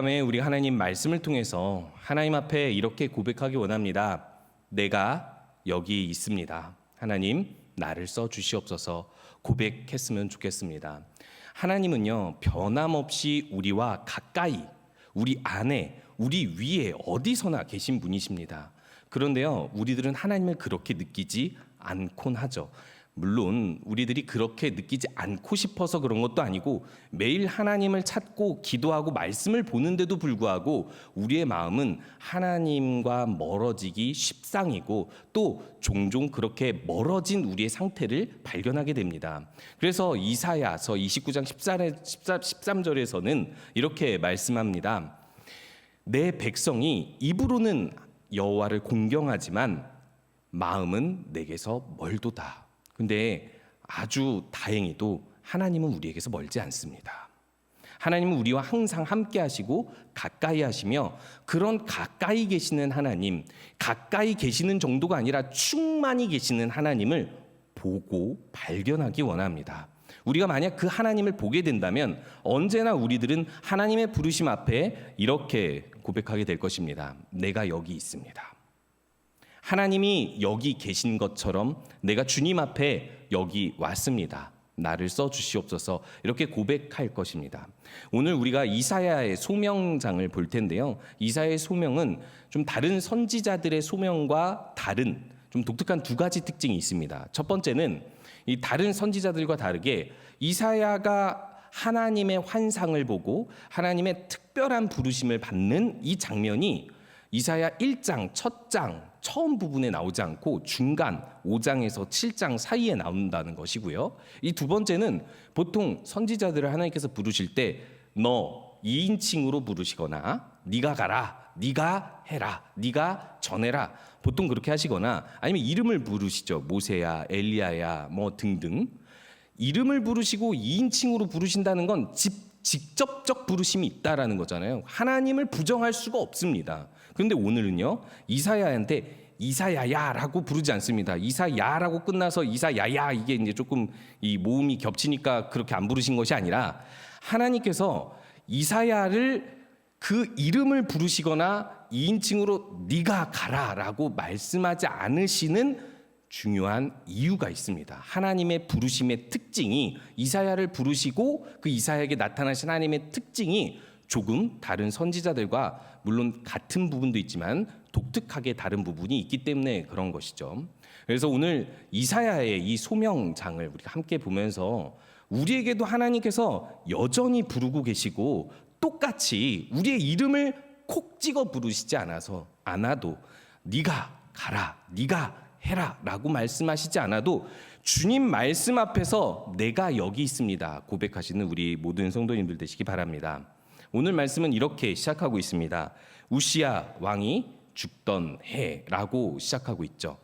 밤에 우리 하나님 말씀을 통해서 하나님 앞에 이렇게 고백하기 원합니다. 내가 여기 있습니다. 하나님, 나를 써 주시옵소서. 고백했으면 좋겠습니다. 하나님은요, 변함없이 우리와 가까이, 우리 안에, 우리 위에 어디서나 계신 분이십니다. 그런데요, 우리들은 하나님을 그렇게 느끼지 않곤 하죠. 물론 우리들이 그렇게 느끼지 않고 싶어서 그런 것도 아니고, 매일 하나님을 찾고 기도하고 말씀을 보는데도 불구하고 우리의 마음은 하나님과 멀어지기 십상이고, 또 종종 그렇게 멀어진 우리의 상태를 발견하게 됩니다. 그래서 이사야서 29장 13절에서는 이렇게 말씀합니다. 내 백성이 입으로는 여호와를 공경하지만 마음은 내게서 멀도다. 근데 아주 다행히도 하나님은 우리에게서 멀지 않습니다. 하나님은 우리와 항상 함께 하시고 가까이 하시며, 그런 가까이 계시는 하나님, 가까이 계시는 정도가 아니라 충만히 계시는 하나님을 보고 발견하기 원합니다. 우리가 만약 그 하나님을 보게 된다면 언제나 우리들은 하나님의 부르심 앞에 이렇게 고백하게 될 것입니다. 내가 여기 있습니다. 하나님이 여기 계신 것처럼 내가 주님 앞에 여기 왔습니다. 나를 써 주시옵소서. 이렇게 고백할 것입니다. 오늘 우리가 이사야의 소명장을 볼 텐데요. 이사야의 소명은 좀 다른 선지자들의 소명과 다른 좀 독특한 두 가지 특징이 있습니다. 첫 번째는 이 다른 선지자들과 다르게 이사야가 하나님의 환상을 보고 하나님의 특별한 부르심을 받는 이 장면이 이사야 1장 첫 장 처음 부분에 나오지 않고 중간 5장에서 7장 사이에 나온다는 것이고요. 이 두 번째는 보통 선지자들을 하나님께서 부르실 때 너 2인칭으로 부르시거나 네가 가라, 네가 해라, 네가 전해라, 보통 그렇게 하시거나 아니면 이름을 부르시죠. 모세야, 엘리야야 뭐 등등. 이름을 부르시고 2인칭으로 부르신다는 건 직접적 부르심이 있다라는 거잖아요. 하나님을 부정할 수가 없습니다. 그런데 오늘은요, 이사야한테 이사야야라고 부르지 않습니다. 이사야라고 끝나서 이사야야, 이게 이제 조금 이 모음이 겹치니까 그렇게 안 부르신 것이 아니라, 하나님께서 이사야를 그 이름을 부르시거나 2인칭으로 네가 가라라고 말씀하지 않으시는 중요한 이유가 있습니다. 하나님의 부르심의 특징이, 이사야를 부르시고 그 이사야에게 나타나신 하나님의 특징이 조금 다른 선지자들과 물론 같은 부분도 있지만 독특하게 다른 부분이 있기 때문에 그런 것이죠. 그래서 오늘 이사야의 이 소명장을 우리가 함께 보면서 우리에게도 하나님께서 여전히 부르고 계시고, 똑같이 우리의 이름을 콕 찍어 부르시지 않아도 네가 가라, 네가 해라 라고 말씀하시지 않아도 주님 말씀 앞에서 내가 여기 있습니다 고백하시는 우리 모든 성도님들 되시기 바랍니다. 오늘 말씀은 이렇게 시작하고 있습니다. 우시야 왕이 죽던 해라고 시작하고 있죠.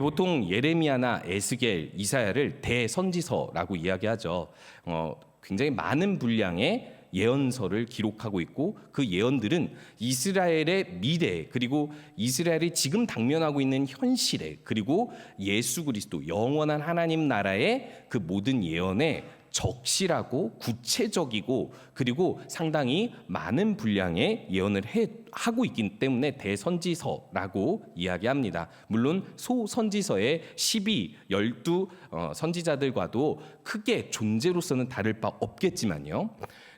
보통 예레미야나 에스겔, 이사야를 대선지서라고 이야기하죠. 굉장히 많은 분량의 예언서를 기록하고 있고, 그 예언들은 이스라엘의 미래, 그리고 이스라엘이 지금 당면하고 있는 현실에, 그리고 예수 그리스도 영원한 하나님 나라의 그 모든 예언에 적실하고 구체적이고, 그리고 상당히 많은 분량의 예언을 하고 있기 때문에 대선지서라고 이야기합니다. 물론 소선지서의 12, 12 선지자들과도 크게 존재로서는 다를 바 없겠지만요.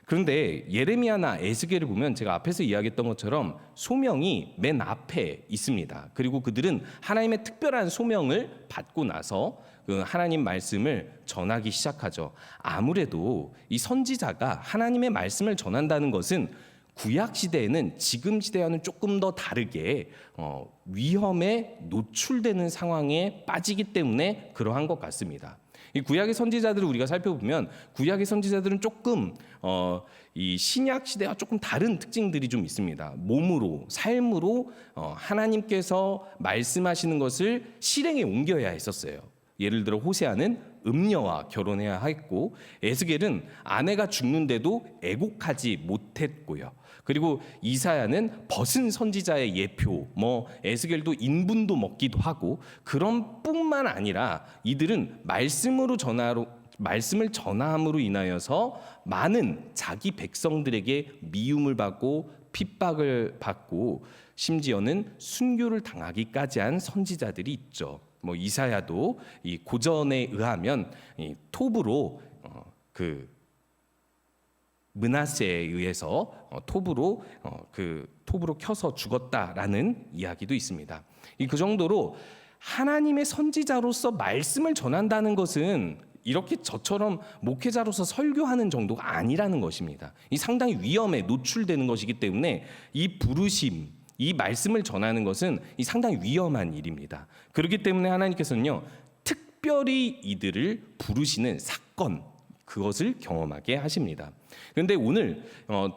그런데 예레미야나 에스겔을 보면 제가 앞에서 이야기했던 것처럼 소명이 맨 앞에 있습니다. 그리고 그들은 하나님의 특별한 소명을 받고 나서 그 하나님 말씀을 전하기 시작하죠. 아무래도 이 선지자가 하나님의 말씀을 전한다는 것은 구약 시대에는 지금 시대와는 조금 더 다르게 위험에 노출되는 상황에 빠지기 때문에 그러한 것 같습니다. 이 구약의 선지자들을 우리가 살펴보면 구약의 선지자들은 조금 이 신약 시대와 조금 다른 특징들이 좀 있습니다. 몸으로, 삶으로 하나님께서 말씀하시는 것을 실행에 옮겨야 했었어요. 예를 들어 호세아는 음녀와 결혼해야 했고, 에스겔은 아내가 죽는데도 애곡하지 못했고요. 그리고 이사야는 벗은 선지자의 예표, 에스겔도 인분도 먹기도 하고, 그런 뿐만 아니라 이들은 말씀으로 말씀을 전함으로 인하여서 많은 자기 백성들에게 미움을 받고 핍박을 받고 심지어는 순교를 당하기까지 한 선지자들이 있죠. 뭐 이사야도 이 고전에 의하면 이 톱으로 그 므낫세에 의해서 톱으로 켜서 죽었다라는 이야기도 있습니다. 그 정도로 하나님의 선지자로서 말씀을 전한다는 것은 이렇게 저처럼 목회자로서 설교하는 정도가 아니라는 것입니다. 이 상당히 위험에 노출되는 것이기 때문에 이 부르심, 이 말씀을 전하는 것은 이 상당히 위험한 일입니다. 그렇기 때문에 하나님께서는요, 특별히 이들을 부르시는 사건, 그것을 경험하게 하십니다. 그런데 오늘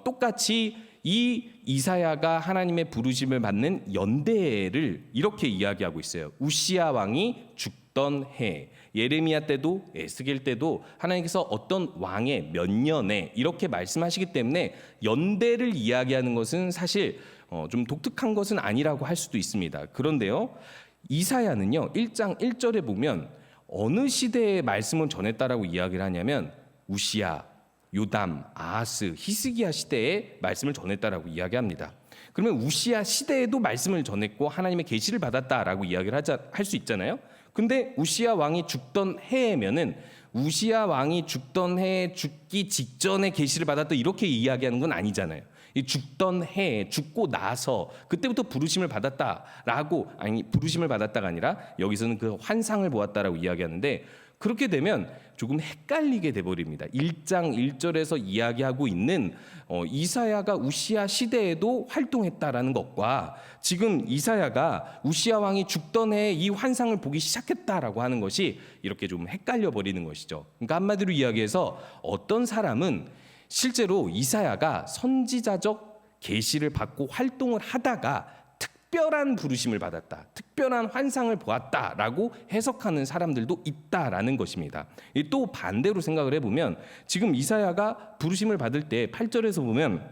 똑같이 이 이사야가 하나님의 부르심을 받는 연대를 이렇게 이야기하고 있어요. 우시야 왕이 죽던 해, 예레미야 때도 에스겔 때도 하나님께서 어떤 왕의 몇 년에 이렇게 말씀하시기 때문에 연대를 이야기하는 것은 사실 좀 독특한 것은 아니라고 할 수도 있습니다. 그런데요, 이사야는요 1장 1절에 보면 어느 시대의 말씀을 전했다라고 이야기를 하냐면 우시야, 요담, 아하스, 히스기야 시대에 말씀을 전했다라고 이야기합니다. 그러면 우시야 시대에도 말씀을 전했고 하나님의 계시를 받았다라고 이야기를 할 수 있잖아요. 근데 우시야 왕이 죽던 해에면은 우시야 왕이 죽던 해에 죽기 직전에 계시를 받았다 이렇게 이야기하는 건 아니잖아요. 이 죽던 해에 죽고 나서 그때부터 부르심을 받았다라고, 아니 부르심을 받았다가 아니라 여기서는 그 환상을 보았다라고 이야기하는데, 그렇게 되면 조금 헷갈리게 돼버립니다. 1장 1절에서 이야기하고 있는 이사야가 우시야 시대에도 활동했다라는 것과 지금 이사야가 우시야 왕이 죽던 해에 이 환상을 보기 시작했다라고 하는 것이 이렇게 좀 헷갈려 버리는 것이죠. 그러니까 한마디로 이야기해서 어떤 사람은 실제로 이사야가 선지자적 계시를 받고 활동을 하다가 특별한 부르심을 받았다, 특별한 환상을 보았다라고 해석하는 사람들도 있다라는 것입니다. 또 반대로 생각을 해보면 지금 이사야가 부르심을 받을 때 8절에서 보면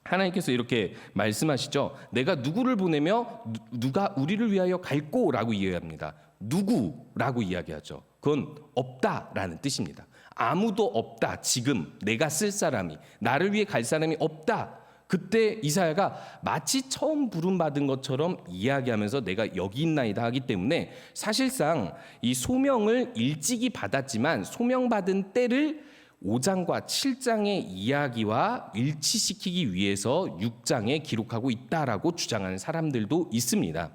하나님께서 이렇게 말씀하시죠. 내가 누구를 보내며 누가 우리를 위하여 갈꼬라고 이야기합니다. 누구라고 이야기하죠. 그건 없다라는 뜻입니다. 아무도 없다. 지금 내가 쓸 사람이, 나를 위해 갈 사람이 없다. 그때 이사야가 마치 처음 부름받은 것처럼 이야기하면서 내가 여기 있나이다 하기 때문에 사실상 이 소명을 일찍이 받았지만 소명받은 때를 5장과 7장의 이야기와 일치시키기 위해서 6장에 기록하고 있다라고 주장하는 사람들도 있습니다.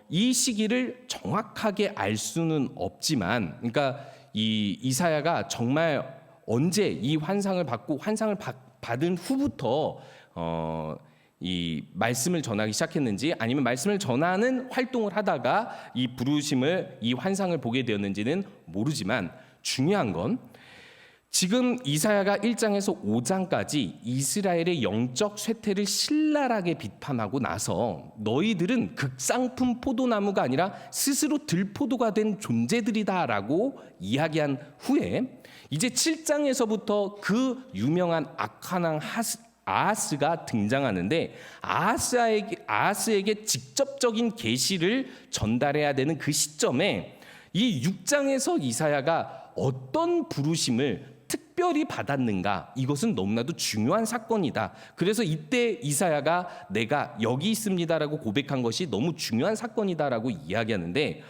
이 시기를 정확하게 알 수는 없지만, 그러니까 이 이사야가 정말 언제 이 환상을 받고 환상을 받은 후부터 이 말씀을 전하기 시작했는지, 아니면 말씀을 전하는 활동을 하다가 이 부르심을, 이 환상을 보게 되었는지는 모르지만 중요한 건 지금 이사야가 1장에서 5장까지 이스라엘의 영적 쇠퇴를 신랄하게 비판하고 나서 너희들은 극상품 포도나무가 아니라 스스로 들포도가 된 존재들이다라고 이야기한 후에 이제 7장에서부터 그 유명한 악한 왕 아하스가 등장하는데 아하스에게 직접적인 계시를 전달해야 되는 그 시점에 이 6장에서 이사야가 어떤 부르심을 특별히 받았는가, 이것은 너무나도 중요한 사건이다. 그래서 이때 이사야가 내가 여기 있습니다라고 고백한 것이 너무 중요한 사건이다라고 이야기하는데,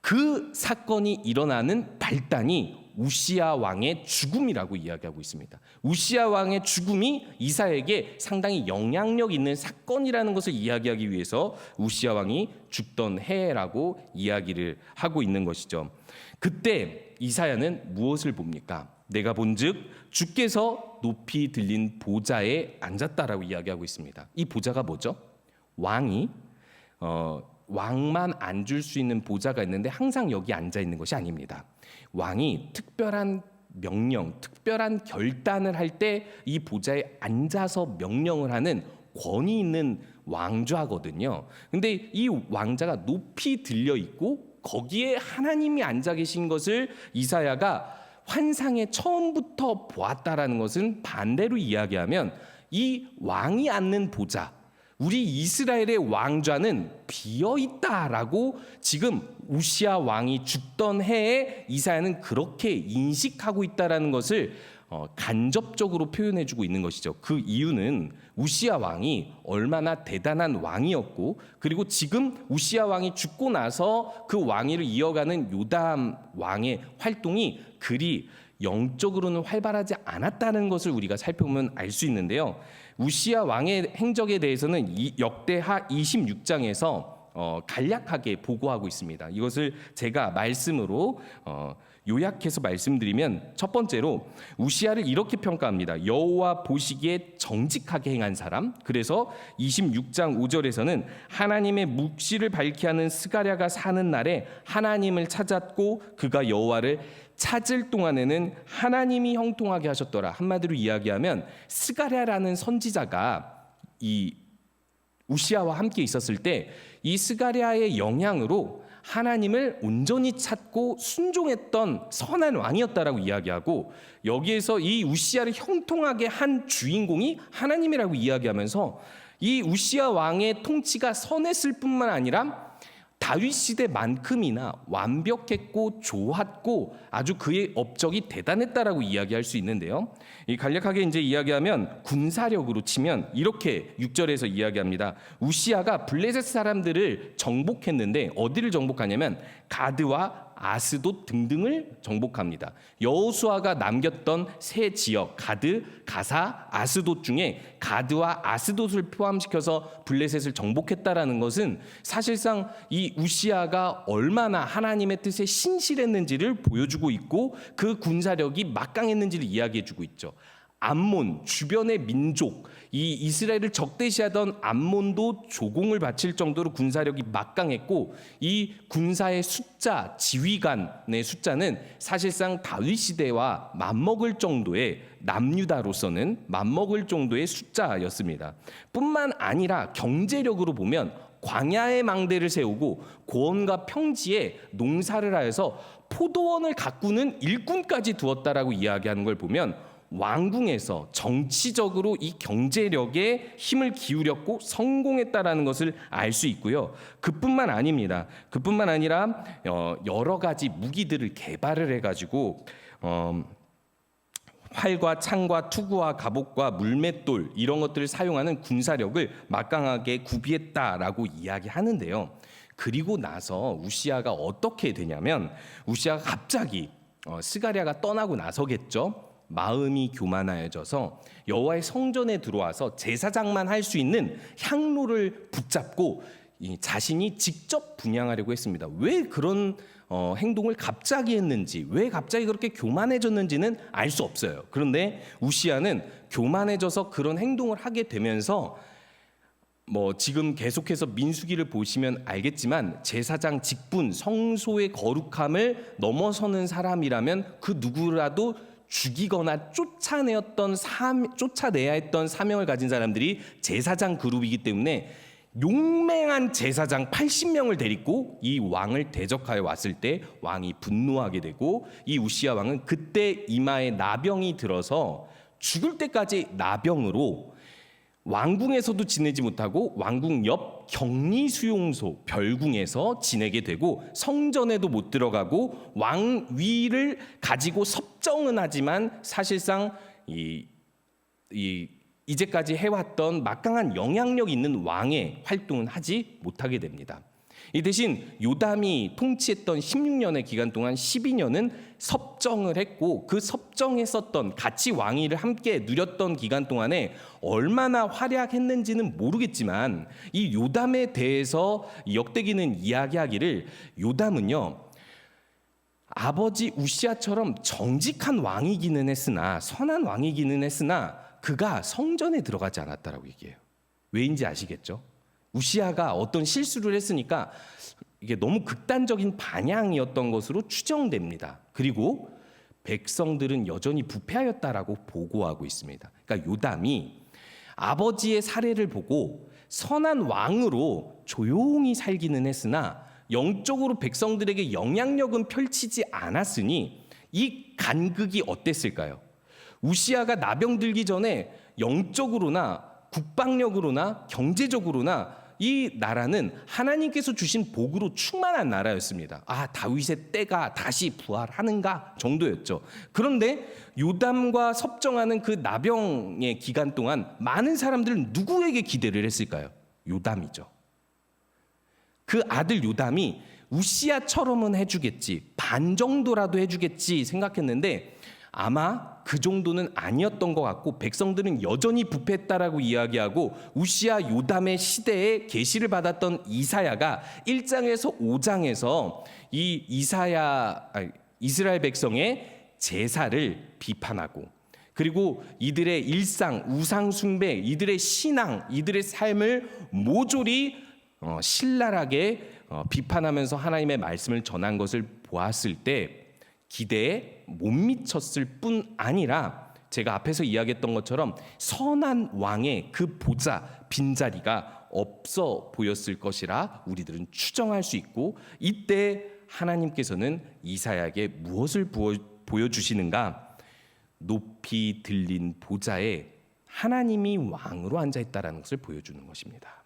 그 사건이 일어나는 발단이 우시야 왕의 죽음이라고 이야기하고 있습니다. 우시야 왕의 죽음이 이사야에게 상당히 영향력 있는 사건이라는 것을 이야기하기 위해서 우시야 왕이 죽던 해라고 이야기를 하고 있는 것이죠. 그때 이사야는 무엇을 봅니까? 내가 본즉 주께서 높이 들린 보좌에 앉았다라고 이야기하고 있습니다. 이 보좌가 뭐죠? 왕이 왕만 앉을 수 있는 보좌가 있는데 항상 여기 앉아 있는 것이 아닙니다. 왕이 특별한 명령, 특별한 결단을 할 때 이 보좌에 앉아서 명령을 하는 권위 있는 왕좌거든요. 근데 이 왕좌가 높이 들려 있고 거기에 하나님이 앉아 계신 것을 이사야가 환상에 처음부터 보았다라는 것은 반대로 이야기하면 이 왕이 앉는 보좌, 우리 이스라엘의 왕좌는 비어 있다라고 지금 우시야 왕이 죽던 해에 이사야는 그렇게 인식하고 있다라는 것을 간접적으로 표현해주고 있는 것이죠. 그 이유는 우시야 왕이 얼마나 대단한 왕이었고, 그리고 지금 우시야 왕이 죽고 나서 그 왕위를 이어가는 요담 왕의 활동이 그리 영적으로는 활발하지 않았다는 것을 우리가 살펴보면 알 수 있는데요. 우시야 왕의 행적에 대해서는 역대하 26장에서 간략하게 보고하고 있습니다. 이것을 제가 말씀으로 요약해서 말씀드리면, 첫 번째로 우시야를 이렇게 평가합니다. 여호와 보시기에 정직하게 행한 사람. 그래서 26장 5절에서는 하나님의 묵시를 밝히 하는 스가랴가 사는 날에 하나님을 찾았고 그가 여호와를 찾을 동안에는 하나님이 형통하게 하셨더라. 한마디로 이야기하면 스가랴라는 선지자가 이 우시야와 함께 있었을 때 이 스가랴의 영향으로 하나님을 온전히 찾고 순종했던 선한 왕이었다라고 이야기하고, 여기에서 이 우시야를 형통하게 한 주인공이 하나님이라고 이야기하면서 이 우시야 왕의 통치가 선했을 뿐만 아니라 다윗 시대만큼이나 완벽했고 좋았고 아주 그의 업적이 대단했다라고 이야기할 수 있는데요. 이 간략하게 이제 이야기하면 군사력으로 치면 이렇게 6절에서 이야기합니다. 우시야가 블레셋 사람들을 정복했는데 어디를 정복하냐면 가드와 아스돗 등등을 정복합니다. 여호수아가 남겼던 세 지역 가드, 가사, 아스돗 중에 가드와 아스돗을 포함시켜서 블레셋을 정복했다라는 것은 사실상 이 우시야가 얼마나 하나님의 뜻에 신실했는지를 보여주고 있고 그 군사력이 막강했는지를 이야기해주고 있죠. 암몬 주변의 민족, 이 이스라엘을 적대시하던 암몬도 조공을 바칠 정도로 군사력이 막강했고, 이 군사의 숫자, 지휘관의 숫자는 사실상 다윗 시대와 맞먹을 정도의, 남유다로서는 맞먹을 정도의 숫자였습니다. 뿐만 아니라 경제력으로 보면 광야의 망대를 세우고 고원과 평지에 농사를 하여서 포도원을 가꾸는 일꾼까지 두었다라고 이야기하는 걸 보면 왕궁에서 정치적으로 이 경제력에 힘을 기울였고 성공했다라는 것을 알 수 있고요. 그뿐만 아닙니다. 그뿐만 아니라 여러 가지 무기들을 개발을 해가지고 활과 창과 투구와 갑옷과 물맷돌 이런 것들을 사용하는 군사력을 막강하게 구비했다라고 이야기하는데요. 그리고 나서 우시야가 어떻게 되냐면, 우시야가 갑자기 스가랴가 떠나고 나서겠죠. 마음이 교만하여져서 여호와의 성전에 들어와서 제사장만 할 수 있는 향로를 붙잡고 자신이 직접 분향하려고 했습니다. 왜 그런 행동을 갑자기 했는지, 왜 갑자기 그렇게 교만해졌는지는 알 수 없어요. 그런데 우시야는 교만해져서 그런 행동을 하게 되면서 지금 계속해서 민수기를 보시면 알겠지만 제사장 직분, 성소의 거룩함을 넘어서는 사람이라면 그 누구라도 죽이거나 쫓아내야 했던 사명을 가진 사람들이 제사장 그룹이기 때문에 용맹한 제사장 80명을 데리고 이 왕을 대적하여 왔을 때 왕이 분노하게 되고, 이 우시야 왕은 그때 이마에 나병이 들어서 죽을 때까지 나병으로 왕궁에서도 지내지 못하고 왕궁 옆 격리 수용소 별궁에서 지내게 되고, 성전에도 못 들어가고 왕위를 가지고 섭정은 하지만 사실상 이제까지 해왔던 막강한 영향력 있는 왕의 활동은 하지 못하게 됩니다. 이 대신 요담이 통치했던 16년의 기간 동안 12년은 섭정을 했고, 그 섭정했었던 같이 왕위를 함께 누렸던 기간 동안에 얼마나 활약했는지는 모르겠지만, 이 요담에 대해서 역대기는 이야기하기를 요담은요 아버지 우시야처럼 정직한 왕이기는 했으나, 선한 왕이기는 했으나 그가 성전에 들어가지 않았다라고 얘기해요. 왜인지 아시겠죠? 우시야가 어떤 실수를 했으니까 이게 너무 극단적인 반향이었던 것으로 추정됩니다. 그리고 백성들은 여전히 부패하였다라고 보고하고 있습니다. 그러니까 요담이 아버지의 사례를 보고 선한 왕으로 조용히 살기는 했으나 영적으로 백성들에게 영향력은 펼치지 않았으니 이 간극이 어땠을까요? 우시야가 나병 들기 전에 영적으로나 국방력으로나 경제적으로나 이 나라는 하나님께서 주신 복으로 충만한 나라였습니다. 다윗의 때가 다시 부활하는가 정도였죠. 그런데 요담과 섭정하는 그 나병의 기간 동안 많은 사람들은 누구에게 기대를 했을까요? 요담이죠. 그 아들 요담이 우시야처럼은 해주겠지, 반 정도라도 해주겠지 생각했는데 아마 그 정도는 아니었던 것 같고, 백성들은 여전히 부패했다라고 이야기하고, 우시야 요담의 시대에 계시를 받았던 이사야가 1장에서 5장에서 이 이스라엘 백성의 제사를 비판하고, 그리고 이들의 일상, 우상 숭배, 이들의 신앙, 이들의 삶을 모조리 신랄하게 비판하면서 하나님의 말씀을 전한 것을 보았을 때 기대에 못 미쳤을 뿐 아니라, 제가 앞에서 이야기했던 것처럼 선한 왕의 그 보좌, 빈자리가 없어 보였을 것이라 우리들은 추정할 수 있고, 이때 하나님께서는 이사야에게 무엇을 보여주시는가? 높이 들린 보좌에 하나님이 왕으로 앉아있다는 것을 보여주는 것입니다.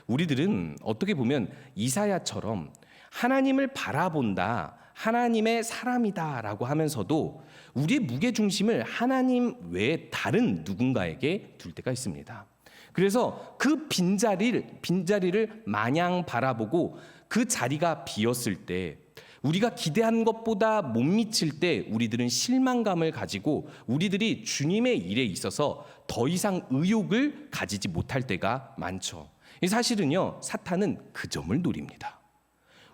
우리들은 어떻게 보면 이사야처럼 하나님을 바라본다, 하나님의 사람이다라고 하면서도 우리의 무게중심을 하나님 외에 다른 누군가에게 둘 때가 있습니다. 그래서 그 빈자리를 마냥 바라보고 그 자리가 비었을 때, 우리가 기대한 것보다 못 미칠 때 우리들은 실망감을 가지고 우리들이 주님의 일에 있어서 더 이상 의욕을 가지지 못할 때가 많죠. 사실은요, 사탄은 그 점을 노립니다.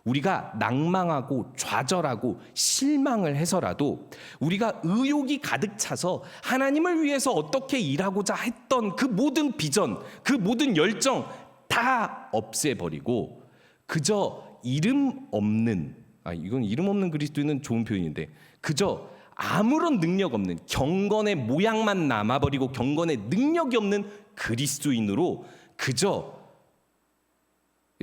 우리가 낭망하고 좌절하고 실망을 해서라도 우리가 의욕이 가득 차서 하나님을 위해서 어떻게 일하고자 했던 그 모든 비전, 그 모든 열정 다 없애버리고 그저 이름 없는, 이건 이름 없는 그리스도인은 좋은 표현인데, 그저 아무런 능력 없는, 경건의 모양만 남아버리고 경건의 능력이 없는 그리스도인으로, 그저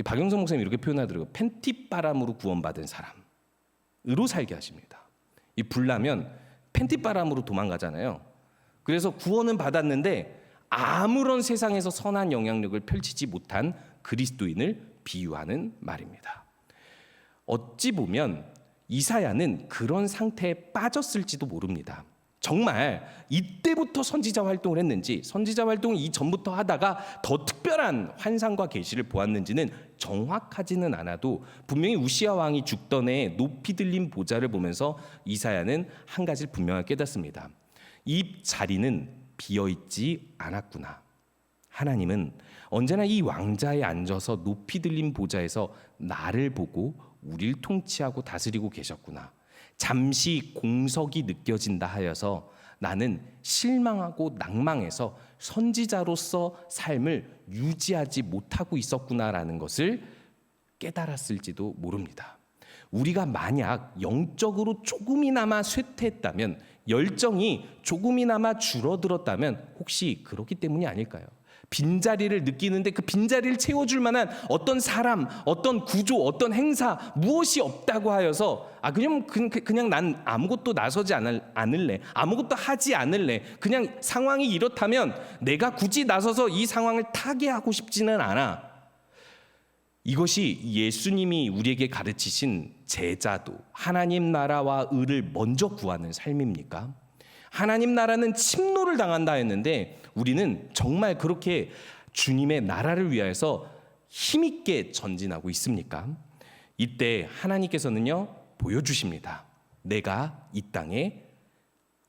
박영선 목사님이 이렇게 표현하더라고요. 팬티바람으로 구원받은 사람으로 살게 하십니다. 이 불나면 팬티바람으로 도망가잖아요. 그래서 구원은 받았는데 아무런 세상에서 선한 영향력을 펼치지 못한 그리스도인을 비유하는 말입니다. 어찌 보면 이사야는 그런 상태에 빠졌을지도 모릅니다. 정말 이때부터 선지자 활동을 했는지, 선지자 활동을 이전부터 하다가 더 특별한 환상과 계시를 보았는지는 정확하지는 않아도, 분명히 우시야 왕이 죽던 해에 높이 들린 보좌를 보면서 이사야는 한 가지를 분명하게 깨닫습니다. 이 자리는 비어있지 않았구나. 하나님은 언제나 이 왕자에 앉아서 높이 들린 보좌에서 나를 보고 우리를 통치하고 다스리고 계셨구나. 잠시 공석이 느껴진다 하여서 나는 실망하고 낭망해서 선지자로서 삶을 유지하지 못하고 있었구나라는 것을 깨달았을지도 모릅니다. 우리가 만약 영적으로 조금이나마 쇠퇴했다면, 열정이 조금이나마 줄어들었다면 혹시 그렇기 때문이 아닐까요? 빈자리를 느끼는데 그 빈자리를 채워줄 만한 어떤 사람, 어떤 구조, 어떤 행사, 무엇이 없다고 하여서 그냥 난 아무것도 나서지 않을래, 아무것도 하지 않을래, 그냥 상황이 이렇다면 내가 굳이 나서서 이 상황을 타개하고 싶지는 않아. 이것이 예수님이 우리에게 가르치신 제자도, 하나님 나라와 의를 먼저 구하는 삶입니까? 하나님 나라는 침노를 당한다 했는데 우리는 정말 그렇게 주님의 나라를 위하여서 힘있게 전진하고 있습니까? 이때 하나님께서는요, 보여주십니다. 내가 이 땅에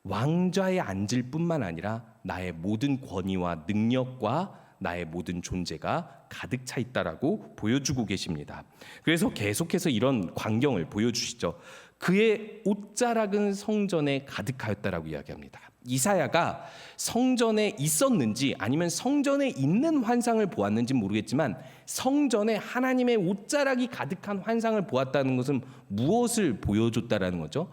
왕좌에 앉을 뿐만 아니라 나의 모든 권위와 능력과 나의 모든 존재가 가득 차 있다라고 보여주고 계십니다. 그래서 계속해서 이런 광경을 보여주시죠. 그의 옷자락은 성전에 가득하였다라고 이야기합니다. 이사야가 성전에 있었는지 아니면 성전에 있는 환상을 보았는지 모르겠지만, 성전에 하나님의 옷자락이 가득한 환상을 보았다는 것은 무엇을 보여줬다라는 거죠?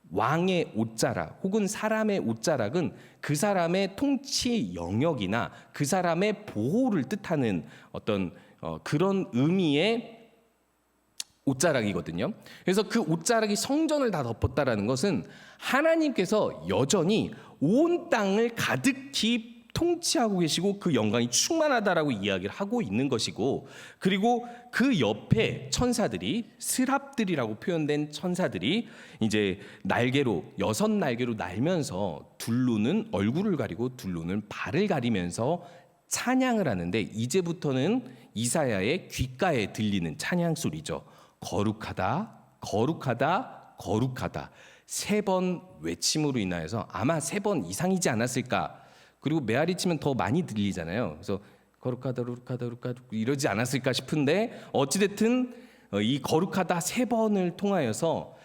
왕의 옷자락 혹은 사람의 옷자락은 그 사람의 통치 영역이나 그 사람의 보호를 뜻하는 어떤 그런 의미의 옷자락이거든요. 그래서 그 옷자락이 성전을 다 덮었다라는 것은 하나님께서 여전히 온 땅을 가득히 통치하고 계시고 그 영광이 충만하다라고 이야기를 하고 있는 것이고, 그리고 그 옆에 천사들이, 스랍들이라고 표현된 천사들이 이제 날개로, 6날개로 날면서 둘로는 얼굴을 가리고 둘로는 발을 가리면서 찬양을 하는데, 이제부터는 이사야의 귓가에 들리는 찬양 소리죠. 거룩하다, 거룩하다, 거룩하다. 3번 외침으로 인하여서 아마 3번 이상이지 않았을까. 그리고 메아리 치면 더 많이 들리잖아요. 그래서 거룩하다, 거룩하다, 거룩하다 이러지 않았을까 싶은데, 어찌됐든 이 거룩하다 3번을 통하여서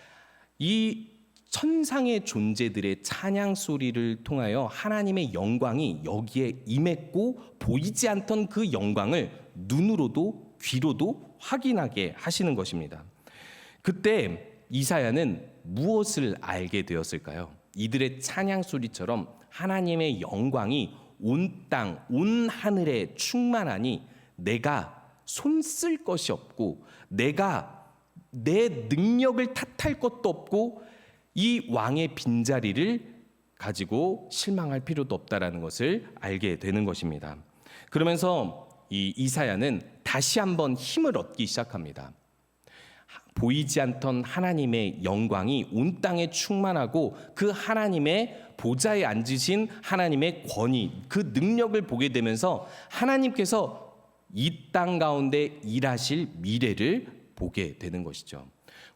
이 천상의 존재들의 찬양 소리를 통하여 하나님의 영광이 여기에 임했고, 보이지 않던 그 영광을 눈으로도 귀로도 확인하게 하시는 것입니다. 그때 이사야는 무엇을 알게 되었을까요? 이들의 찬양 소리처럼 하나님의 영광이 온 땅, 온 하늘에 충만하니 내가 손 쓸 것이 없고, 내가 내 능력을 탓할 것도 없고, 이 왕의 빈자리를 가지고 실망할 필요도 없다라는 것을 알게 되는 것입니다. 그러면서 이 이사야는 다시 한번 힘을 얻기 시작합니다. 보이지 않던 하나님의 영광이 온 땅에 충만하고, 그 하나님의 보좌에 앉으신 하나님의 권위, 그 능력을 보게 되면서 하나님께서 이 땅 가운데 일하실 미래를 보게 되는 것이죠.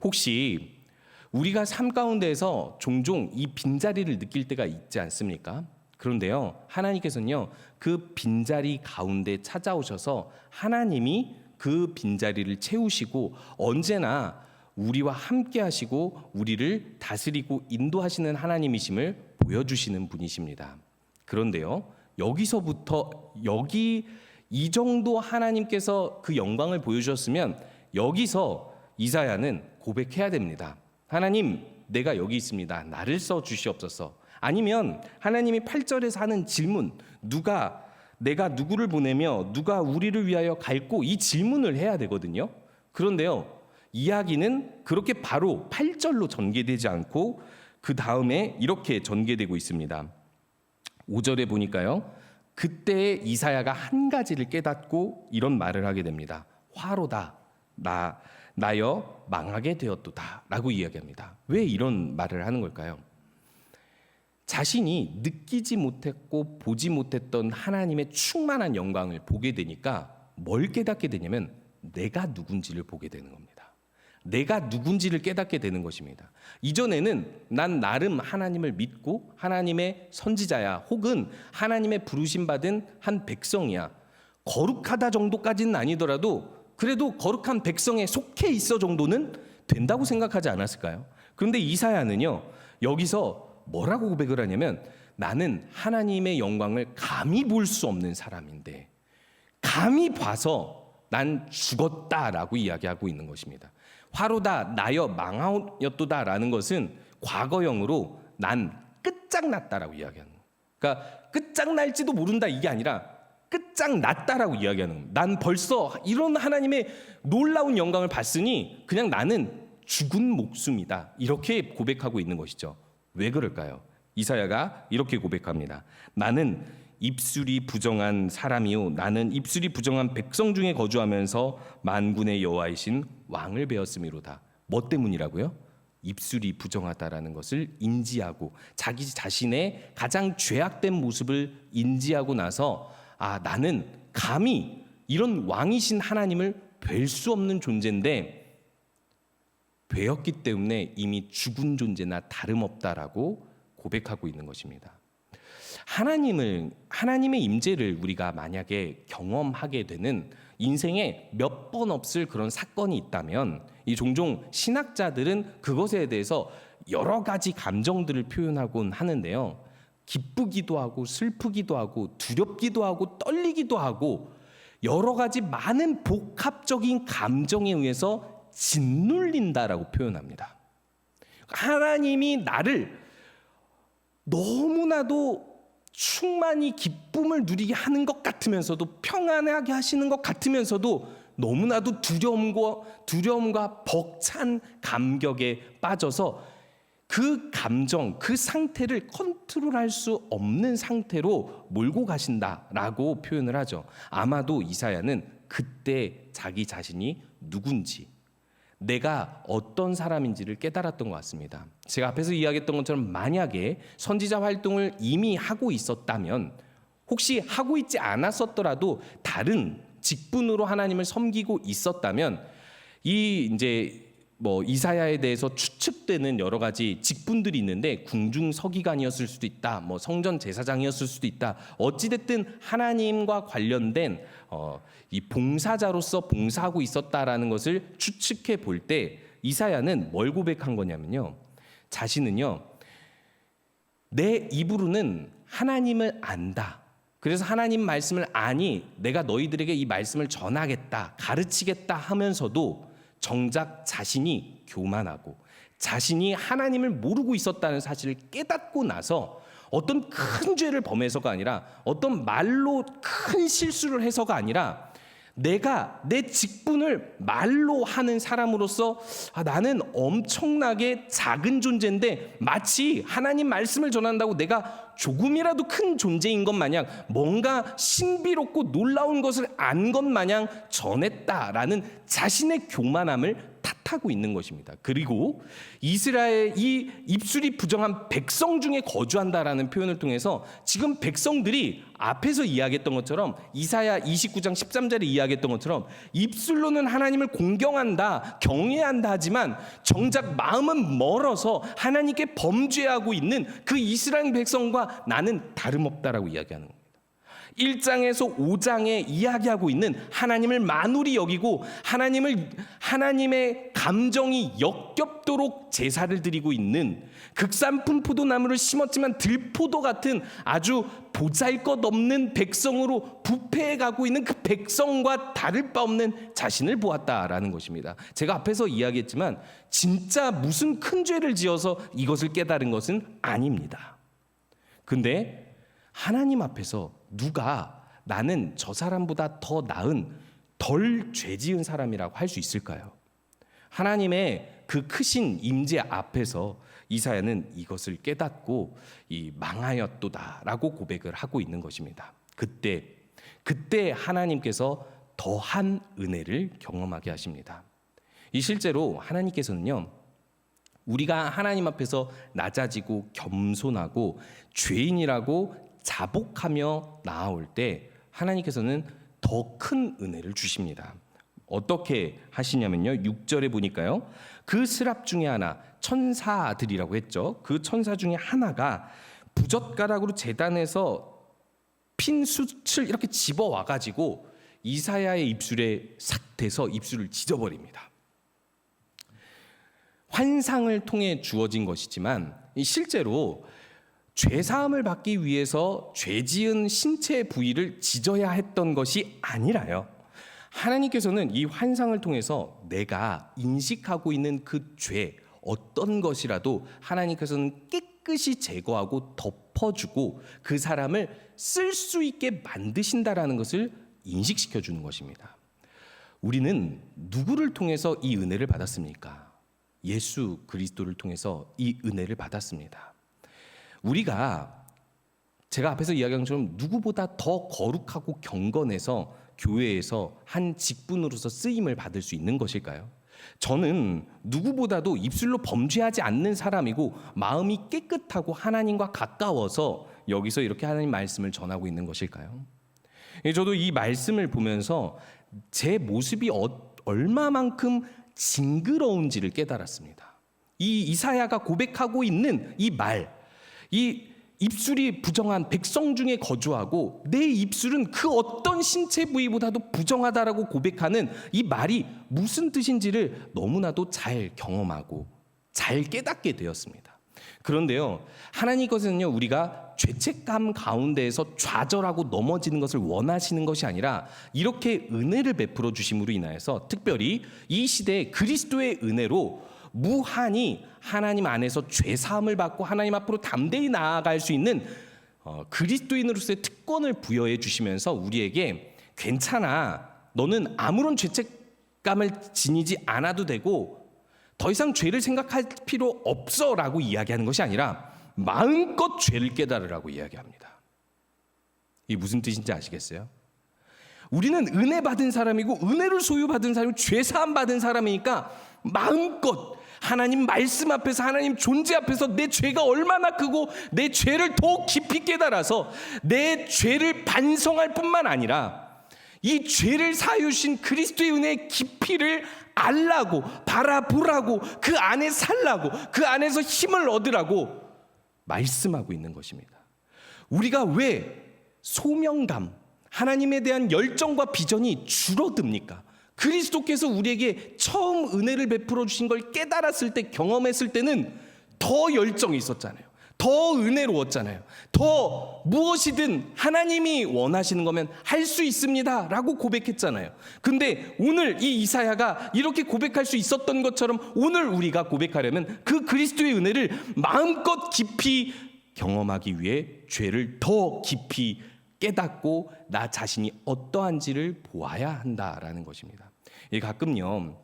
혹시 우리가 삶 가운데에서 종종 이 빈자리를 느낄 때가 있지 않습니까? 그런데요, 하나님께서는요, 그 빈자리 가운데 찾아오셔서 하나님이 그 빈자리를 채우시고 언제나 우리와 함께 하시고 우리를 다스리고 인도하시는 하나님이심을 보여주시는 분이십니다. 그런데요, 여기서부터 이 정도 하나님께서 그 영광을 보여주셨으면 여기서 이사야는 고백해야 됩니다. 하나님, 내가 여기 있습니다. 나를 써 주시옵소서. 아니면 하나님이 8절에서 하는 질문, 내가 누구를 보내며 누가 우리를 위하여 갈고, 이 질문을 해야 되거든요. 그런데요, 이야기는 그렇게 바로 8절로 전개되지 않고 그 다음에 이렇게 전개되고 있습니다. 5절에 보니까요, 그때 이사야가 한 가지를 깨닫고 이런 말을 하게 됩니다. 화로다, 나여 망하게 되었도다 라고 이야기합니다. 왜 이런 말을 하는 걸까요? 자신이 느끼지 못했고 보지 못했던 하나님의 충만한 영광을 보게 되니까 뭘 깨닫게 되냐면 내가 누군지를 보게 되는 겁니다. 내가 누군지를 깨닫게 되는 것입니다. 이전에는 난 나름 하나님을 믿고 하나님의 선지자야, 혹은 하나님의 부르심받은 한 백성이야. 거룩하다 정도까지는 아니더라도 그래도 거룩한 백성에 속해 있어 정도는 된다고 생각하지 않았을까요? 그런데 이사야는요, 여기서 뭐라고 고백을 하냐면, 나는 하나님의 영광을 감히 볼 수 없는 사람인데 감히 봐서 난 죽었다라고 이야기하고 있는 것입니다. 화로다, 나여 망하였도다라는 것은 과거형으로 난 끝장났다라고 이야기하는 거예요. 그러니까 끝장날지도 모른다 이게 아니라 끝장났다라고 이야기하는 겁니다. 난 벌써 이런 하나님의 놀라운 영광을 봤으니 그냥 나는 죽은 목숨이다, 이렇게 고백하고 있는 것이죠. 왜 그럴까요? 이사야가 이렇게 고백합니다. 나는 입술이 부정한 사람이요, 나는 입술이 부정한 백성 중에 거주하면서 만군의 여호와이신 왕을 배웠음이로다. 뭐 때문이라고요? 입술이 부정하다라는 것을 인지하고 자기 자신의 가장 죄악된 모습을 인지하고 나서, 나는 감히 이런 왕이신 하나님을 뵐 수 없는 존재인데 되었기 때문에 이미 죽은 존재나 다름없다라고 고백하고 있는 것입니다. 하나님의 임재를 우리가 만약에 경험하게 되는 인생에 몇 번 없을 그런 사건이 있다면, 이 종종 신학자들은 그것에 대해서 여러 가지 감정들을 표현하곤 하는데요. 기쁘기도 하고 슬프기도 하고 두렵기도 하고 떨리기도 하고 여러 가지 많은 복합적인 감정에 의해서 짓눌린다라고 표현합니다. 하나님이 나를 너무나도 충만히 기쁨을 누리게 하는 것 같으면서도, 평안하게 하시는 것 같으면서도 너무나도 두려움과 벅찬 감격에 빠져서 그 감정, 그 상태를 컨트롤할 수 없는 상태로 몰고 가신다라고 표현을 하죠. 아마도 이사야는 그때 자기 자신이 누군지, 내가 어떤 사람인지를 깨달았던 것 같습니다. 제가 앞에서 이야기했던 것처럼 만약에 선지자 활동을 이미 하고 있었다면, 혹시 하고 있지 않았었더라도 다른 직분으로 하나님을 섬기고 있었다면, 이 이제 이사야에 대해서 추측되는 여러 가지 직분들이 있는데, 궁중 서기관이었을 수도 있다, 성전 제사장이었을 수도 있다, 어찌됐든 하나님과 관련된 이 봉사자로서 봉사하고 있었다라는 것을 추측해 볼 때 이사야는 뭘 고백한 거냐면요, 자신은요, 내 입으로는 하나님을 안다, 그래서 하나님 말씀을 아니 내가 너희들에게 이 말씀을 전하겠다, 가르치겠다 하면서도 정작 자신이 교만하고 자신이 하나님을 모르고 있었다는 사실을 깨닫고 나서 어떤 큰 죄를 범해서가 아니라, 어떤 말로 큰 실수를 해서가 아니라, 내가 내 직분을 말로 하는 사람으로서 나는 엄청나게 작은 존재인데 마치 하나님 말씀을 전한다고 내가 조금이라도 큰 존재인 것 마냥, 뭔가 신비롭고 놀라운 것을 안 것 마냥 전했다라는 자신의 교만함을 탓하고 있는 것입니다. 그리고 이스라엘, 이 입술이 부정한 백성 중에 거주한다라는 표현을 통해서 지금 백성들이 앞에서 이야기했던 것처럼, 이사야 29장 13절에 이야기했던 것처럼 입술로는 하나님을 공경한다, 경외한다 하지만 정작 마음은 멀어서 하나님께 범죄하고 있는 그 이스라엘 백성과 나는 다름없다라고 이야기하는 겁니다. 1장에서 5장에 이야기하고 있는 하나님을 만홀히 여기고 하나님의 감정이 역겹도록 제사를 드리고 있는, 극산품 포도나무를 심었지만 들포도 같은 아주 보잘것없는 백성으로 부패해 가고 있는 그 백성과 다를 바 없는 자신을 보았다라는 것입니다. 제가 앞에서 이야기했지만 진짜 무슨 큰 죄를 지어서 이것을 깨달은 것은 아닙니다. 근데 하나님 앞에서 누가 나는 저 사람보다 더 나은, 덜 죄 지은 사람이라고 할 수 있을까요? 하나님의 그 크신 임재 앞에서 이사야는 이것을 깨닫고 망하였도다라고 고백을 하고 있는 것입니다. 그때 하나님께서 더한 은혜를 경험하게 하십니다. 실제로 하나님께서는요, 우리가 하나님 앞에서 낮아지고 겸손하고 죄인이라고 자복하며 나아올 때 하나님께서는 더 큰 은혜를 주십니다. 어떻게 하시냐면요, 6절에 보니까요, 그 스랍 중에 하나, 천사들이라고 했죠. 그 천사 중에 하나가 부젓가락으로 제단에서 핀 숯을 이렇게 집어와 가지고 이사야의 입술에 삭 대서 입술을 찢어버립니다. 환상을 통해 주어진 것이지만 실제로 죄사함을 받기 위해서 죄 지은 신체 부위를 찢어야 했던 것이 아니라요, 하나님께서는 이 환상을 통해서 내가 인식하고 있는 그 죄, 어떤 것이라도 하나님께서는 깨끗이 제거하고 덮어주고 그 사람을 쓸 수 있게 만드신다라는 것을 인식시켜 주는 것입니다. 우리는 누구를 통해서 이 은혜를 받았습니까? 예수 그리스도를 통해서 이 은혜를 받았습니다. 우리가 제가 앞에서 이야기한 것처럼 누구보다 더 거룩하고 경건해서 교회에서 한 직분으로서 쓰임을 받을 수 있는 것일까요? 저는 누구보다도 입술로 범죄하지 않는 사람이고 마음이 깨끗하고 하나님과 가까워서 여기서 이렇게 하나님 말씀을 전하고 있는 것일까요? 저도 이 말씀을 보면서 제 모습이 얼마만큼 징그러운지를 깨달았습니다. 이 이사야가 고백하고 있는 이 말, 이 입술이 부정한 백성 중에 거주하고 내 입술은 그 어떤 신체 부위보다도 부정하다라고 고백하는 이 말이 무슨 뜻인지를 너무나도 잘 경험하고 잘 깨닫게 되었습니다. 그런데요, 하나님께서는요, 우리가 죄책감 가운데에서 좌절하고 넘어지는 것을 원하시는 것이 아니라 이렇게 은혜를 베풀어 주심으로 인하여서, 특별히 이 시대에 그리스도의 은혜로 무한히 하나님 안에서 죄사함을 받고 하나님 앞으로 담대히 나아갈 수 있는 그리스도인으로서의 특권을 부여해 주시면서 우리에게 괜찮아, 너는 아무런 죄책감을 지니지 않아도 되고 더 이상 죄를 생각할 필요 없어라고 이야기하는 것이 아니라 마음껏 죄를 깨달으라고 이야기합니다. 이게 무슨 뜻인지 아시겠어요? 우리는 은혜 받은 사람이고 은혜를 소유받은 사람이고 죄 사함 받은 사람이니까 마음껏 하나님 말씀 앞에서, 하나님 존재 앞에서 내 죄가 얼마나 크고 내 죄를 더 깊이 깨달아서 내 죄를 반성할 뿐만 아니라 이 죄를 사유신 그리스도의 은혜의 깊이를 알라고, 바라보라고, 그 안에 살라고, 그 안에서 힘을 얻으라고 말씀하고 있는 것입니다. 우리가 왜 소명감, 하나님에 대한 열정과 비전이 줄어듭니까? 그리스도께서 우리에게 처음 은혜를 베풀어 주신 걸 깨달았을 때, 경험했을 때는 더 열정이 있었잖아요. 더 은혜로웠잖아요. 더 무엇이든 하나님이 원하시는 거면 할 수 있습니다 라고 고백했잖아요. 근데 오늘 이 이사야가 이렇게 고백할 수 있었던 것처럼 오늘 우리가 고백하려면 그 그리스도의 은혜를 마음껏 깊이 경험하기 위해 죄를 더 깊이 깨닫고 나 자신이 어떠한지를 보아야 한다라는 것입니다. 가끔요,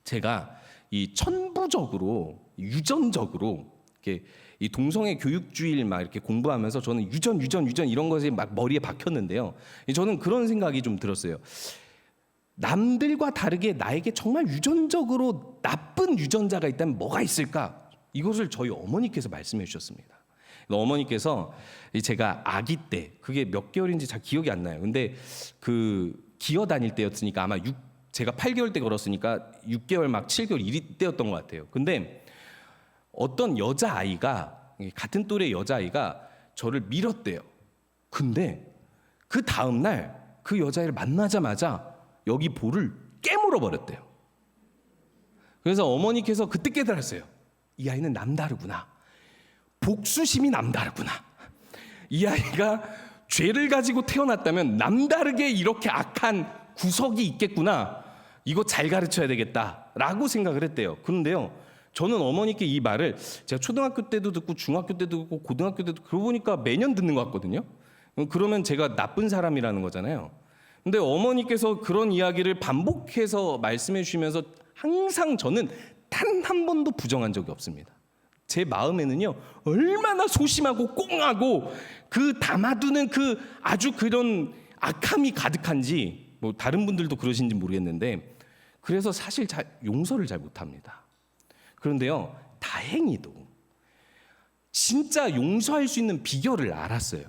제가 이 천부적으로, 유전적으로 이렇게 이 동성애 교육주의를 막 이렇게 공부하면서 저는 유전 이런 것이 막 머리에 박혔는데요. 저는 그런 생각이 좀 들었어요. 남들과 다르게 나에게 정말 유전적으로 나쁜 유전자가 있다면 뭐가 있을까? 이것을 저희 어머니께서 말씀해 주셨습니다. 어머니께서 제가 아기 때, 그게 몇 개월인지 잘 기억이 안 나요. 근데 그 기어 다닐 때였으니까 아마 제가 8개월 때 걸었으니까 6개월 막 7개월 이때였던 것 같아요. 근데 어떤 여자아이가, 같은 또래 여자아이가 저를 밀었대요. 근데 그 다음날 그 여자아이를 만나자마자 여기 볼을 깨물어 버렸대요. 그래서 어머니께서 그때 깨달았어요. 이 아이는 남다르구나. 복수심이 남다르구나. 이 아이가 죄를 가지고 태어났다면 남다르게 이렇게 악한 구석이 있겠구나. 이거 잘 가르쳐야 되겠다라고 생각을 했대요. 그런데요, 저는 어머니께 이 말을 제가 초등학교 때도 듣고 중학교 때도 듣고 고등학교 때도 그러고 보니까 매년 듣는 것 같거든요. 그러면 제가 나쁜 사람이라는 거잖아요. 근데 어머니께서 그런 이야기를 반복해서 말씀해 주시면서 항상 저는 단 한 번도 부정한 적이 없습니다. 제 마음에는요, 얼마나 소심하고 꽁하고 그 담아두는 그 아주 그런 악함이 가득한지, 뭐 다른 분들도 그러신지 모르겠는데, 그래서 사실 용서를 잘 못합니다. 그런데요, 다행히도 진짜 용서할 수 있는 비결을 알았어요.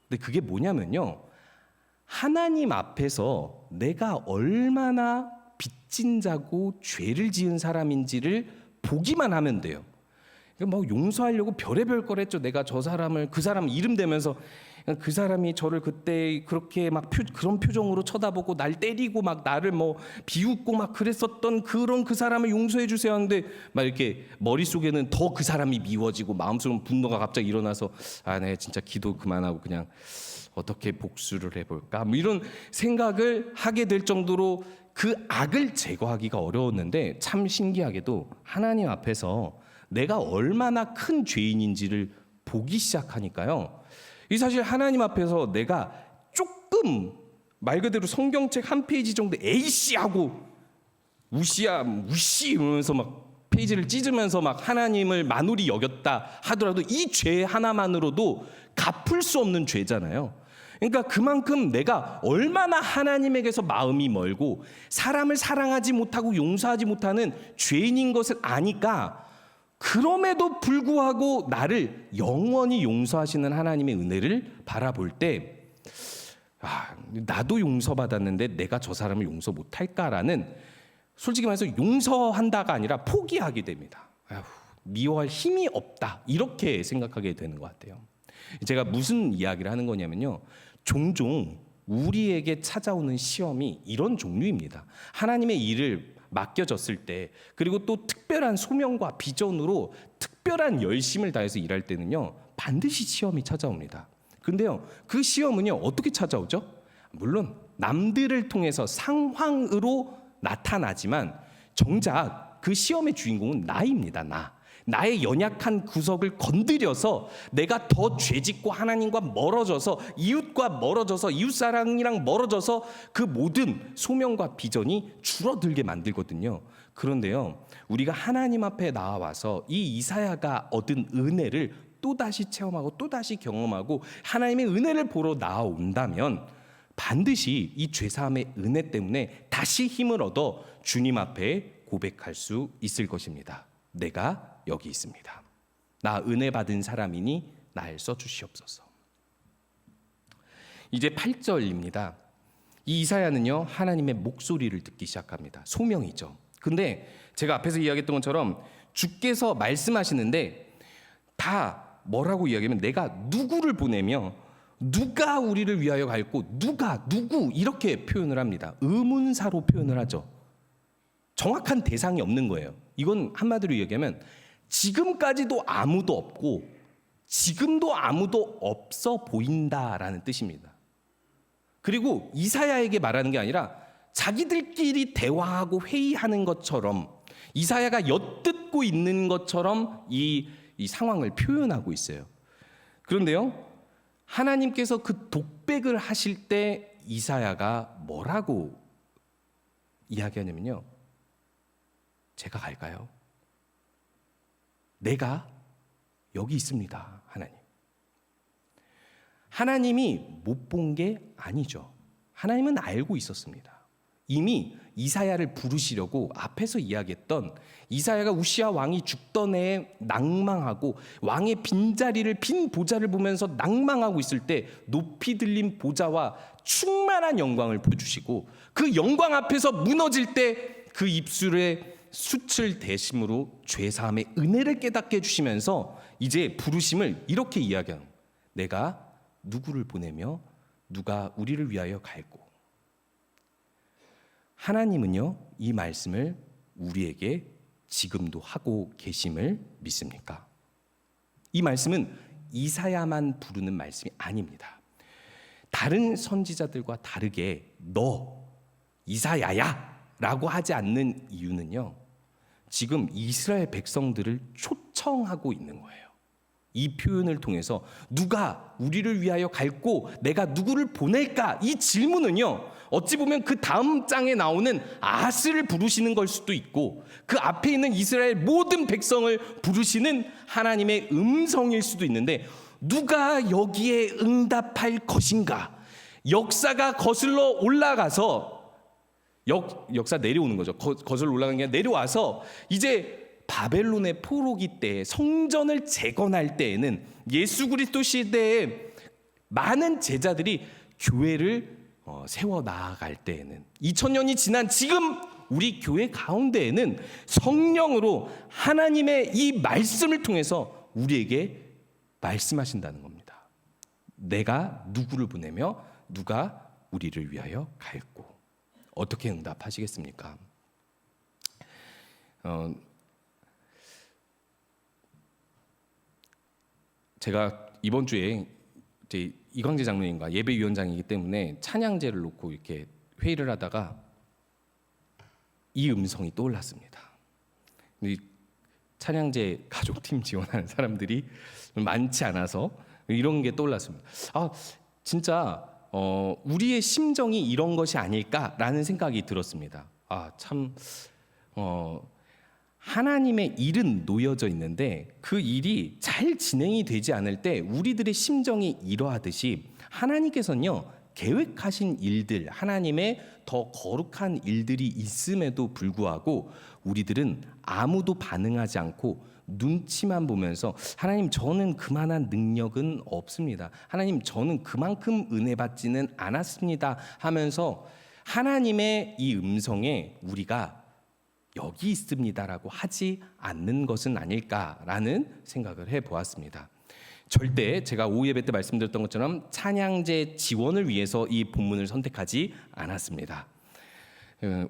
근데 그게 뭐냐면요, 하나님 앞에서 내가 얼마나 빚진 자고 죄를 지은 사람인지를 보기만 하면 돼요. 뭐 용서하려고 별의별 걸 했죠. 내가 저 사람을, 그 사람 이름 대면서 그 사람이 저를 그때 그렇게 막 그런 표정으로 쳐다보고 날 때리고 막 나를 뭐 비웃고 막 그랬었던 그런 그 사람을 용서해 주세요 하는데 막 이렇게 머릿속에는 더 그 사람이 미워지고 마음속은 분노가 갑자기 일어나서 아, 네 진짜 기도 그만하고 그냥 어떻게 복수를 해볼까 뭐 이런 생각을 하게 될 정도로 그 악을 제거하기가 어려웠는데, 참 신기하게도 하나님 앞에서 내가 얼마나 큰 죄인인지를 보기 시작하니까요, 이 사실 하나님 앞에서 내가 조금 말 그대로 성경책 한 페이지 정도 에이씨 하고 우시야 우씨 이러면서 막 페이지를 찢으면서 막 하나님을 만홀히 여겼다 하더라도 이 죄 하나만으로도 갚을 수 없는 죄잖아요. 그러니까 그만큼 내가 얼마나 하나님에게서 마음이 멀고 사람을 사랑하지 못하고 용서하지 못하는 죄인인 것을 아니까, 그럼에도 불구하고 나를 영원히 용서하시는 하나님의 은혜를 바라볼 때, 나도 용서받았는데 내가 저 사람을 용서 못할까라는, 솔직히 말해서 용서한다가 아니라 포기하게 됩니다. 미워할 힘이 없다, 이렇게 생각하게 되는 것 같아요. 제가 무슨 이야기를 하는 거냐면요, 종종 우리에게 찾아오는 시험이 이런 종류입니다. 하나님의 일을 맡겨졌을 때, 그리고 또 특별한 소명과 비전으로 특별한 열심을 다해서 일할 때는요, 반드시 시험이 찾아옵니다. 근데요, 그 시험은요 어떻게 찾아오죠? 물론 남들을 통해서 상황으로 나타나지만 정작 그 시험의 주인공은 나입니다. 나의 연약한 구석을 건드려서 내가 더 죄짓고 하나님과 멀어져서, 이웃과 멀어져서, 이웃사랑이랑 멀어져서 그 모든 소명과 비전이 줄어들게 만들거든요. 그런데요, 우리가 하나님 앞에 나와서 이 이사야가 얻은 은혜를 또다시 체험하고 또다시 경험하고 하나님의 은혜를 보러 나아온다면 반드시 이 죄사함의 은혜 때문에 다시 힘을 얻어 주님 앞에 고백할 수 있을 것입니다. 내가 여기 있습니다. 나 은혜 받은 사람이니 날 써주시옵소서. 이제 8절입니다. 이 이사야는요, 하나님의 목소리를 듣기 시작합니다. 소명이죠. 근데 제가 앞에서 이야기했던 것처럼 주께서 말씀하시는데 다 뭐라고 이야기하면 내가 누구를 보내며 누가 우리를 위하여 갈고 누구 이렇게 표현을 합니다. 의문사로 표현을 하죠. 정확한 대상이 없는 거예요. 이건 한마디로 이야기하면 지금까지도 아무도 없고 지금도 아무도 없어 보인다라는 뜻입니다. 그리고 이사야에게 말하는 게 아니라 자기들끼리 대화하고 회의하는 것처럼 이사야가 엿듣고 있는 것처럼 이 상황을 표현하고 있어요. 그런데요, 하나님께서 그 독백을 하실 때 이사야가 뭐라고 이야기하냐면요, 제가 갈까요? 내가 여기 있습니다. 하나님이 못 본 게 아니죠. 하나님은 알고 있었습니다. 이미 이사야를 부르시려고 앞에서 이야기했던 이사야가 우시야 왕이 죽던 해에 낭망하고 왕의 빈자리를 빈 보좌를 보면서 낭망하고 있을 때 높이 들린 보좌와 충만한 영광을 보여주시고 그 영광 앞에서 무너질 때 그 입술에 숯을 대심으로 죄사함의 은혜를 깨닫게 해주시면서 이제 부르심을 이렇게 이야기하는, 내가 누구를 보내며 누가 우리를 위하여 갈고. 하나님은요, 이 말씀을 우리에게 지금도 하고 계심을 믿습니까? 이 말씀은 이사야만 부르는 말씀이 아닙니다. 다른 선지자들과 다르게 너 이사야야 라고 하지 않는 이유는요, 지금 이스라엘 백성들을 초청하고 있는 거예요. 이 표현을 통해서 누가 우리를 위하여 갈고 내가 누구를 보낼까? 이 질문은요, 어찌 보면 그 다음 장에 나오는 아스를 부르시는 걸 수도 있고 그 앞에 있는 이스라엘 모든 백성을 부르시는 하나님의 음성일 수도 있는데, 누가 여기에 응답할 것인가? 역사가 거슬러 올라가서 역사 내려오는 거죠. 거슬러 올라가는 게 아니라 내려와서 이제 바벨론의 포로기 때에 성전을 재건할 때에는 예수 그리스도 시대에 많은 제자들이 교회를 세워 나아갈 때에는 2000년이 지난 지금 우리 교회 가운데에는 성령으로 하나님의 이 말씀을 통해서 우리에게 말씀하신다는 겁니다. 내가 누구를 보내며 누가 우리를 위하여 갈고. 어떻게 응답하시겠습니까? 제가 이번 주에 이제 이광재 장로님과 예배위원장이기 때문에 찬양제를 놓고 이렇게 회의를 하다가 이 음성이 떠올랐습니다. 찬양제 가족팀 지원하는 사람들이 많지 않아서 이런 게 떠올랐습니다. 진짜 우리의 심정이 이런 것이 아닐까라는 생각이 들었습니다. 하나님의 일은 놓여져 있는데 그 일이 잘 진행이 되지 않을 때 우리들의 심정이 이러하듯이 하나님께서는요, 계획하신 일들, 하나님의 더 거룩한 일들이 있음에도 불구하고 우리들은 아무도 반응하지 않고 눈치만 보면서 하나님, 저는 그만한 능력은 없습니다. 하나님, 저는 그만큼 은혜 받지는 않았습니다 하면서 하나님의 이 음성에 우리가 여기 있습니다라고 하지 않는 것은 아닐까라는 생각을 해보았습니다. 절대 제가 오후 예배 때 말씀드렸던 것처럼 찬양제 지원을 위해서 이 본문을 선택하지 않았습니다.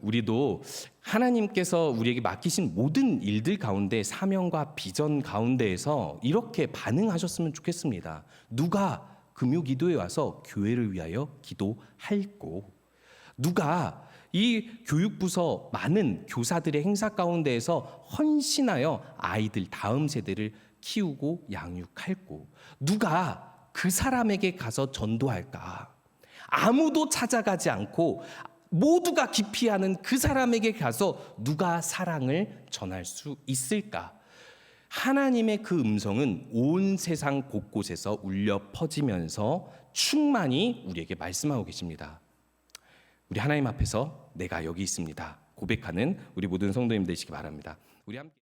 우리도 하나님께서 우리에게 맡기신 모든 일들 가운데 사명과 비전 가운데에서 이렇게 반응하셨으면 좋겠습니다. 누가 금요 기도에 와서 교회를 위하여 기도할고, 누가 이 교육부서 많은 교사들의 행사 가운데에서 헌신하여 아이들 다음 세대를 키우고 양육할고, 누가 그 사람에게 가서 전도할까? 아무도 찾아가지 않고 모두가 기피하는 그 사람에게 가서 누가 사랑을 전할 수 있을까? 하나님의 그 음성은 온 세상 곳곳에서 울려 퍼지면서 충만히 우리에게 말씀하고 계십니다. 우리 하나님 앞에서 내가 여기 있습니다 고백하는 우리 모든 성도님 되시기 바랍니다. 우리 함께